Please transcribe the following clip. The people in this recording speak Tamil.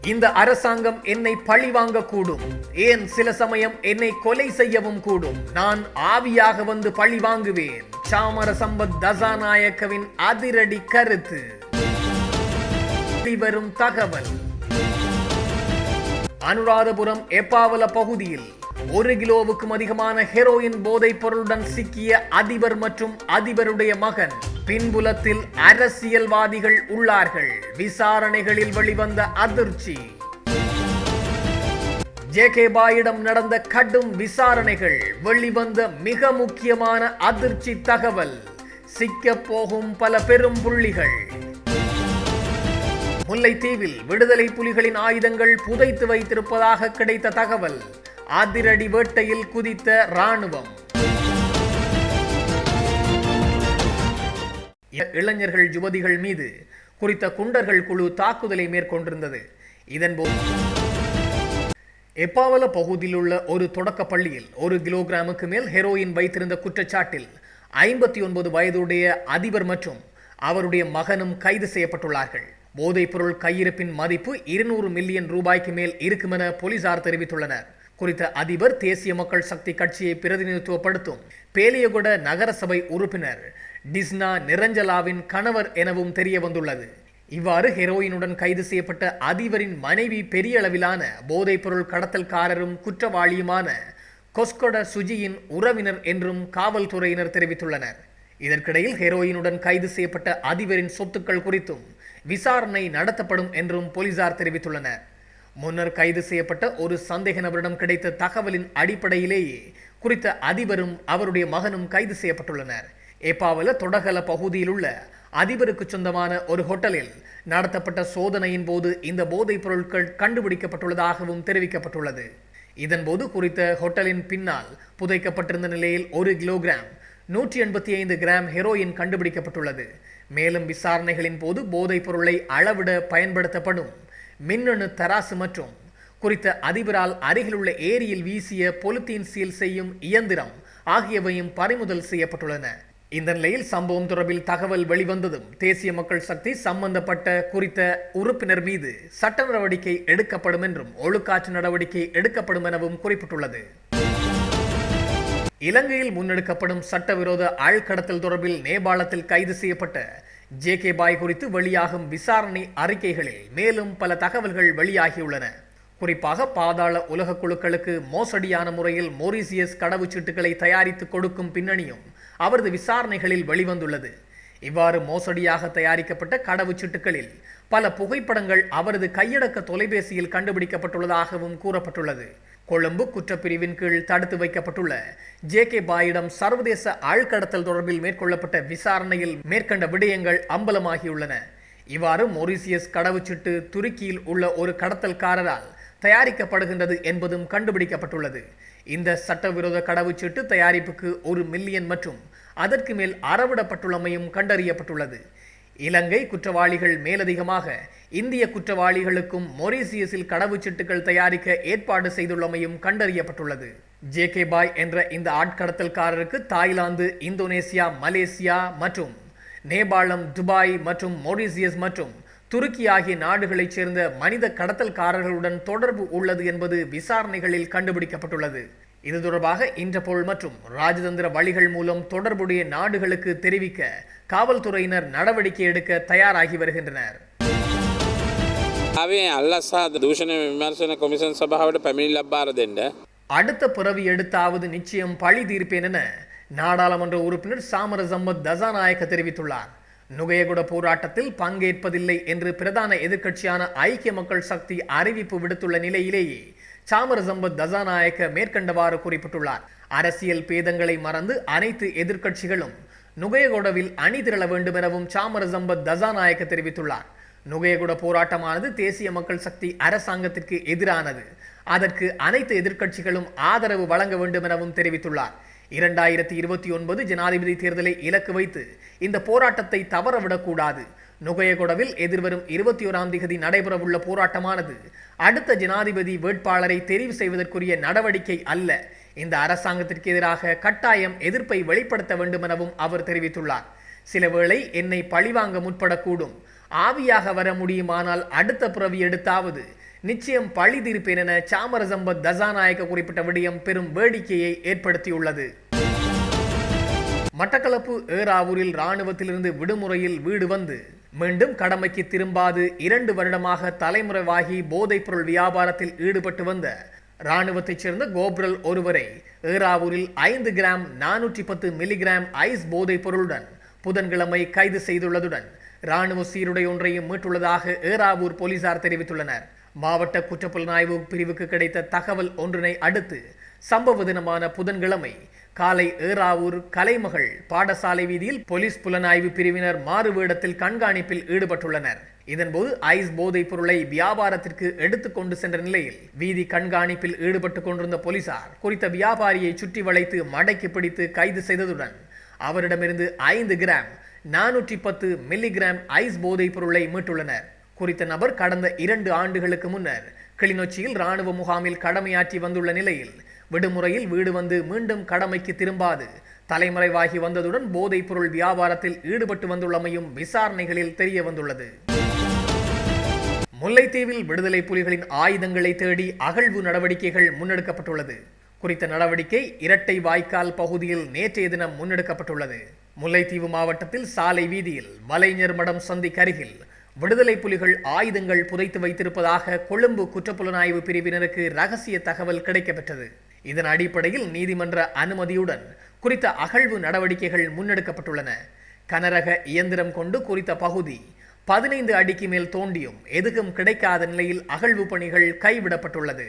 இந்த அரசாங்கம் என்னை பழி வாங்கக்கூடும், ஏன் சில சமயம் என்னை கொலை செய்யவும் கூடும். நான் ஆவியாக வந்து பழி வாங்குவேன். சாமரசம்பத் தசாநாயக்கவின் அதிரடி கருத்து. வரும் தகவல். அனுராதபுரம் எப்பாவல பகுதியில் 1 கிலோவுக்கும் அதிகமான ஹெரோயின் போதைப் பொருளுடன் சிக்கிய அதிபர் மற்றும் அதிபருடைய மகன். பின்புலத்தில் அரசியல்வாதிகள் உள்ளார்கள். விசாரணைகளில் வெளிவந்த அதிர்ச்சி. ஜே.கே. பாயிடம் நடந்த கடும் விசாரணைகள் வெளிவந்த மிக முக்கியமான அதிர்ச்சி தகவல். சிக்க போகும் பல பெரும் புள்ளிகள். முல்லைத்தீவில் விடுதலை புலிகளின் ஆயுதங்கள் புதைத்து வைத்திருப்பதாக கிடைத்த தகவல். அதிரடி வேட்டையில் குதித்த ராணுவம். இளைஞர்கள் யுவதிகள் மீது குறித்த குண்டர்கள் குழு தாக்குதலை மேற்கொண்டிருந்தது. இதன்போது எப்பாவல பகுதியில் உள்ள ஒரு தொடக்க பள்ளியில் 1 கிலோகிராமுக்கு மேல் ஹெரோயின் வைத்திருந்த குற்றச்சாட்டில் 59 வயதுடைய அதிபர் மற்றும் அவருடைய மகனும் கைது செய்யப்பட்டுள்ளார்கள். போதைப் பொருள் கையிருப்பின் மதிப்பு 200 மில்லியன் ரூபாய்க்கு மேல் இருக்கும் என போலீசார் தெரிவித்துள்ளனர். குறித்த அதிபர் தேசிய மக்கள் சக்தி கட்சியை பிரதிநிதித்துவப்படுத்தும் பேலியகொட நகரசபை உறுப்பினர் டிஸ்னா நிரஞ்சலாவின் கணவர் எனவும் தெரிய வந்துள்ளது. இவ்வாறு ஹெரோயினுடன் கைது செய்யப்பட்ட அதிபரின் மனைவி பெரிய அளவிலான போதைப் பொருள் கடத்தல்காரரும் குற்றவாளியுமான கொஸ்கொட சுஜியின் உறவினர் என்றும் காவல்துறையினர் தெரிவித்துள்ளனர். இதற்கிடையில் ஹெரோயினுடன் கைது செய்யப்பட்ட அதிபரின் சொத்துக்கள் குறித்தும் விசாரணை நடத்தப்படும் என்றும் போலீசார் தெரிவித்துள்ளனர். முன்னர் கைது செய்யப்பட்ட ஒரு சந்தேக நபரிடம் கிடைத்த தகவலின் அடிப்படையிலேயே குறித்த அதிபரும் அவருடைய மகனும் கைது செய்யப்பட்டுள்ளனர். ஏப்பாவல தொடகல பகுதியில் உள்ள அதிபருக்கு சொந்தமான ஒரு ஹோட்டலில் நடத்தப்பட்ட சோதனையின் போது இந்த போதைப் பொருட்கள் கண்டுபிடிக்கப்பட்டுள்ளதாகவும் தெரிவிக்கப்பட்டுள்ளது. இதன்போது குறித்த ஹோட்டலின் பின்னால் புதைக்கப்பட்டிருந்த நிலையில் 1 கிலோகிராம் 185 கிராம் ஹெரோயின் கண்டுபிடிக்கப்பட்டுள்ளது. மேலும் விசாரணைகளின் போது போதைப் பொருளை அளவிட பயன்படுத்தப்படும் மின்னணு தராசு மற்றும் குறித்த அதிபரால் அருகிலுள்ள ஏரியில் வீசிய பொலித்தீன் சீல் செய்யும் இயந்திரம் ஆகியவையும் பறிமுதல் செய்யப்பட்டுள்ளன. இந்த நிலையில் சம்பவம் தொடர்பில் தகவல் வெளிவந்ததும் தேசிய மக்கள் சக்தி சம்பந்தப்பட்ட குறித்த உறுப்பினர் மீது சட்ட நடவடிக்கை எடுக்கப்படும் என்றும் ஒழுக்காற்று நடவடிக்கை எடுக்கப்படும் எனவும் குறிப்பிட்டுள்ளது. இலங்கையில் முன்னெடுக்கப்படும் சட்டவிரோத ஆழ்கடத்தல் தொடர்பில் நேபாளத்தில் கைது செய்யப்பட்ட ஜே.கே. பாய் குறித்து வெளியாகும் விசாரணை அறிக்கைகளில் மேலும் பல தகவல்கள் வெளியாகியுள்ளன. குறிப்பாக பாதாள உலக குழுக்களுக்கு மோசடியான முறையில் மொரீசியஸ் கடவுச்சீட்டுகளை தயாரித்து கொடுக்கும் பின்னணியும் அவரது விசாரணைகளில் வெளிவந்துள்ளது. இவ்வாறு மோசடியாக தயாரிக்கப்பட்ட கடவுச்சீட்டுகளில் பல புகைப்படங்கள் அவரது கையடக்க தொலைபேசியில் கண்டுபிடிக்கப்பட்டுள்ளதாகவும் கூறப்பட்டுள்ளது. கொழும்பு குற்றப்பிரிவின் கீழ் தடுத்து வைக்கப்பட்டுள்ள ஜே.கே. பாயிடம் சர்வதேச ஆழ்கடத்தல் தொடர்பில் மேற்கொள்ளப்பட்ட விசாரணையில் மேற்கண்ட விடயங்கள் அம்பலமாகியுள்ளன. இவ்வாறு மொரீசியஸ் கடவுச்சீட்டு துருக்கியில் உள்ள ஒரு கடத்தல்காரரால் தயாரிக்கப்படுகின்றது என்பதும் கண்டுபிடிக்கப்பட்டுள்ளது. இந்த சட்டவிரோத கடவுச்சீட்டு தயாரிப்புக்கு 1 மில்லியன் மற்றும் அதற்கு மேல் அறவிடப்பட்டுள்ளமையும் கண்டறியப்பட்டுள்ளது. இலங்கை குற்றவாளிகள் மேலதிகமாக இந்திய குற்றவாளிகளுக்கும் மொரீசியஸில் கடவுச்சீட்டுகள் தயாரிக்க ஏற்பாடு செய்துள்ளமையும் கண்டறியப்பட்டுள்ளது. ஜே.கே. பாய் என்ற இந்த ஆட்கடத்தல்காரருக்கு தாய்லாந்து, இந்தோனேசியா, மலேசியா மற்றும் நேபாளம், துபாய் மற்றும் மொரீசியஸ் மற்றும் துருக்கி ஆகிய நாடுகளைச் சேர்ந்த மனித கடத்தல்காரர்களுடன் தொடர்பு உள்ளது என்பது விசாரணைகளில் கண்டுபிடிக்கப்பட்டுள்ளது. இது தொடர்பாக இன்டர்போல் மற்றும் ராஜதந்திர வழிகள் மூலம் தொடர்புடைய நாடுகளுக்கு தெரிவிக்க காவல்துறையினர் நடவடிக்கை எடுக்க தயாராகி வருகின்றனர். அடுத்த பிறவி எடுத்தாவது நிச்சயம் பழி தீர்ப்பேன் என நாடாளுமன்ற உறுப்பினர் சாமரசம்பத் தசாநாயக்க தெரிவித்துள்ளார். நுகையகுட போராட்டத்தில் பங்கேற்பதில்லை என்று பிரதான எதிர்க்கட்சியான ஐக்கிய மக்கள் சக்தி அறிவிப்பு விடுத்துள்ள நிலையிலேயே சாமரசம்பத் தசாநாயக்க மேற்கண்டவாறு குறிப்பிட்டுள்ளார். அரசியல் பேதங்களை மறந்து அனைத்து எதிர்க்கட்சிகளும் நுகையகுடவில் அணிதிரள வேண்டும் எனவும் சாமரசம்பத் தசாநாயக்க தெரிவித்துள்ளார். நுகையகுட போராட்டமானது தேசிய மக்கள் சக்தி அரசாங்கத்திற்கு எதிரானது. அதற்கு அனைத்து எதிர்க்கட்சிகளும் ஆதரவு வழங்க வேண்டும் எனவும் தெரிவித்துள்ளார். 2029 ஜனாதிபதி தேர்தலை இலக்கு வைத்து இந்த போராட்டத்தை தவறவிடக்கூடாது. நுகையகொடவில் எதிர்வரும் 21ஆம் தேதி நடைபெறவுள்ள போராட்டமானது அடுத்த ஜனாதிபதி வேட்பாளரை தெரிவு செய்வதற்குரிய நடவடிக்கை அல்ல. இந்த அரசாங்கத்திற்கு எதிராக கட்டாயம் எதிர்ப்பை வெளிப்படுத்த வேண்டும் எனவும் அவர் தெரிவித்துள்ளார். சில வேளை என்னை பழிவாங்க முற்படக்கூடும். ஆவியாக வர முடியுமானால் அடுத்த பிறவி எடுத்தாவது நிச்சயம் பழி தீர்ப்பேன் என சாமரசம்பத் தசாநாயக்க குறிப்பிட்ட விடயம் பெரும் வேடிக்கையை ஏற்படுத்தியுள்ளது. மட்டக்களப்பு ஏறாவூரில் இராணுவத்திலிருந்து விடுமுறையில் வீடு வந்து மீண்டும் கடமைக்கு திரும்பாது 2 வருடமாக தலைமுறைவாகி போதைப்பொருள் வியாபாரத்தில் ஈடுபட்டு வந்த இராணுவத்தைச் சேர்ந்த கோப்ரல் ஒருவரை ஏறாவூரில் 5 கிராம் 410 மில்லிகிராம் ஐஸ் போதைப் பொருளுடன் புதன்கிழமை கைது செய்துள்ளதுடன் இராணுவ சீருடை ஒன்றையும் மீட்டுள்ளதாக ஏறாவூர் போலீசார் தெரிவித்துள்ளனர். மாவட்ட குற்றப்புலனாய்வு பிரிவுக்கு கிடைத்த தகவல் ஒன்றினை அடுத்து சம்பவ தினமான புதன்கிழமை காலை ஏறாவூர் கலைமகள் பாடசாலை வீதியில் போலீஸ் புலனாய்வு பிரிவினர் மாறுவேடத்தில் கண்காணிப்பில் ஈடுபட்டுள்ளனர். இதன்போது ஐஸ் போதைப் பொருளை வியாபாரத்திற்கு எடுத்துக்கொண்டு சென்ற நிலையில் வீதி கண்காணிப்பில் ஈடுபட்டு கொண்டிருந்த போலீசார் குறித்த வியாபாரியை சுற்றி வளைத்து மடக்கி பிடித்து கைது செய்ததுடன் அவரிடமிருந்து 5 கிராம் 410 மில்லிகிராம் ஐஸ் போதைப் பொருளை மீட்டுள்ளனர். குறித்த நபர் கடந்த 2 ஆண்டுகளுக்கு முன்னர் கிளிநொச்சியில் இராணுவ முகாமில் கடமையாற்றி வந்துள்ள நிலையில் விடுமுறையில் வீடு வந்து மீண்டும் கடமைக்கு திரும்பாது தலைமறைவாகி வந்ததுடன் போதைப் பொருள் வியாபாரத்தில் ஈடுபட்டு வந்துள்ளமையும் விசாரணைகளில் தெரிய வந்துள்ளது. முல்லைத்தீவில் விடுதலை புலிகளின் ஆயுதங்களை தேடி அகழ்வு நடவடிக்கைகள் முன்னெடுக்கப்பட்டுள்ளது. குறித்த நடவடிக்கை இரட்டை வாய்க்கால் பகுதியில் நேற்றைய தினம் முன்னெடுக்கப்பட்டுள்ளது. முல்லைத்தீவு மாவட்டத்தில் சாலை வீதியில் வலைஞர் மடம் சந்திக்கு அருகில் விடுதலை புலிகள் ஆயுதங்கள் புதைத்து வைத்திருப்பதாக கொழும்பு குற்றப்புலனாய்வு பிரிவினருக்கு ரகசிய தகவல் கிடைக்கப்பெற்றது. இதன் அடிப்படையில் நீதிமன்ற அனுமதியுடன் குறித்த அகழ்வு நடவடிக்கைகள் முன்னெடுக்கப்பட்டுள்ளன. கனரக இயந்திரம் கொண்டு குறித்த பகுதி 15 அடிக்கு மேல் தோண்டியும் எதுவும் கிடைக்காத நிலையில் அகழ்வு பணிகள் கைவிடப்பட்டுள்ளது.